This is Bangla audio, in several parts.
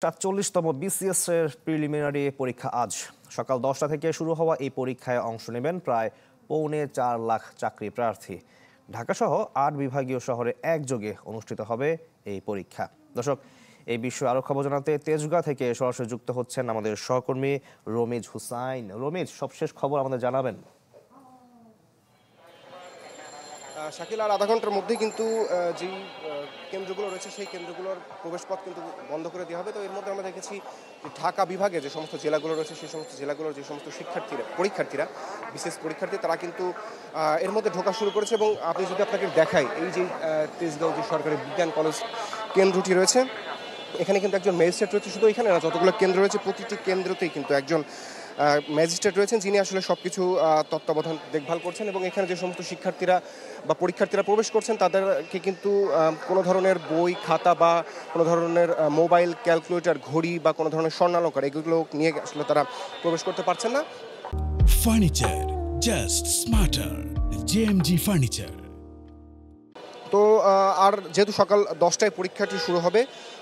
৪৭তম বিসিএস এর প্রিলিমিনারি পরীক্ষা আজ সকাল ১০টা থেকে শুরু হওয়া এই পরীক্ষায় অংশ নেবেন প্রায় ৪.৫ লাখ চাকরি প্রার্থী। ঢাকাসহ ৮ বিভাগীয় শহরে একযোগে অনুষ্ঠিত হবে এই পরীক্ষা। দর্শক, এই বিষয়ে আরো খবর জানাতে তেজগাঁ থেকে সরাসরি যুক্ত হচ্ছেন আমাদের সহকর্মী রমিজ হুসাইন। রমিজ, সবশেষ খবর আমাদের জানাবেন। শাকিল, আর আধা ঘন্টার মধ্যেই কিন্তু যেই কেন্দ্রগুলো রয়েছে সেই কেন্দ্রগুলোর প্রবেশপথ কিন্তু বন্ধ করে দেওয়া হবে। তো এর মধ্যে আমরা দেখেছি যে ঢাকা বিভাগে যে সমস্ত জেলাগুলো রয়েছে সেই সমস্ত জেলাগুলোর যে সমস্ত পরীক্ষার্থীরা বিশেষ পরীক্ষার্থী তারা কিন্তু এর মধ্যে ঢোকা শুরু করেছে। এবং আপনি যদি আপনাকে দেখাই, এই যে তেজগাঁও যে সরকারি বিজ্ঞান কলেজ কেন্দ্রটি রয়েছে, এখানে কিন্তু একজন ম্যাজিস্ট্রেট রয়েছে। শুধু এখানে না, যতগুলো কেন্দ্র রয়েছে প্রতিটি কেন্দ্রতেই কিন্তু একজন ম্যাজিস্ট্রেট রয়েছেন, যিনি আসলে সব কিছু তত্ত্বাবধান দেখভাল করছেন। এবং এখানে যে সমস্ত শিক্ষার্থীরা বা পরীক্ষার্থীরা প্রবেশ করছেন তাদেরকে কিন্তু কোনো ধরনের বই খাতা বা কোনো ধরনের মোবাইল, ক্যালকুলেটর, ঘড়ি বা কোনো ধরনের স্বর্ণালঙ্কার এগুলো নিয়ে আসলে তারা প্রবেশ করতে পারছেন না। Furniture just smarter, JMG furniture. তো আর যেহেতু সকাল 10টায় পরীক্ষাটি শুরু হবে,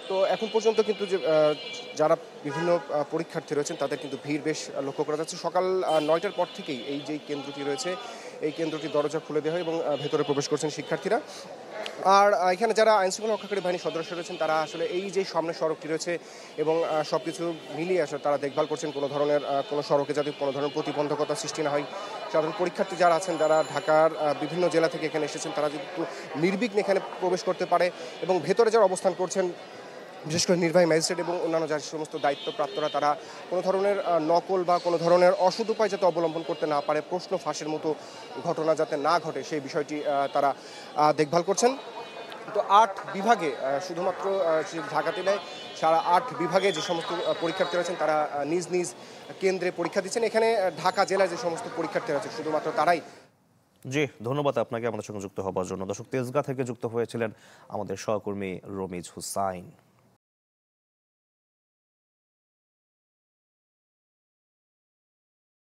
তো এখন পর্যন্ত কিন্তু যে যারা বিভিন্ন পরীক্ষার্থী রয়েছেন তাদের কিন্তু ভিড় বেশ লক্ষ্য করা যাচ্ছে। সকাল 9টার পর থেকেই এই যে কেন্দ্রটি রয়েছে এই কেন্দ্রটি দরজা খুলে দেওয়া হয় এবং ভেতরে প্রবেশ করছেন শিক্ষার্থীরা। আর এখানে যারা আইনশৃঙ্খলা রক্ষাকারী বাহিনীর সদস্য রয়েছেন তারা আসলে এই যে সামনে সড়কটি রয়েছে এবং সব কিছু মিলিয়ে আসলে তারা দেখভাল করছেন কোনো ধরনের কোনো সড়কে যাতে কোনো ধরনের প্রতিবন্ধকতা সৃষ্টি না হয়। সাধারণ পরীক্ষার্থী যারা আছেন, যারা ঢাকার বিভিন্ন জেলা থেকে এখানে এসেছেন, তারা কিন্তু নির্বিঘ্নে এখানে প্রবেশ করতে পারে। এবং ভেতরে যারা অবস্থান করছেন, বিশেষ করে নির্বাহী ম্যাজিস্ট্রেট এবং অন্যান্য যারা সমস্ত দায়িত্বপ্রাপ্তরা, তারা কোনো ধরনের নকল বা কোনো ধরনের অসৎ উপায় যাতে অবলম্বন করতে না পারে, প্রশ্ন ফাঁসের মতো ঘটনা যাতে না ঘটে সেই বিষয়টি তারা দেখভাল করছেন। তো ৮ বিভাগে, শুধুমাত্র ঢাকাতে নয়, সারা ৮ বিভাগে যে সমস্ত পরীক্ষার্থী রয়েছেন তারা নিজ নিজ কেন্দ্রে পরীক্ষা দিচ্ছেন। এখানে ঢাকা জেলায় যে সমস্ত পরীক্ষার্থী রয়েছে শুধুমাত্র তারাই। জি, ধন্যবাদ আপনাকে আমাদের সঙ্গে যুক্ত হবার জন্য। দর্শক, তেজগাঁ থেকে যুক্ত হয়েছিলেন আমাদের সহকর্মী রমিজ হুসাইন।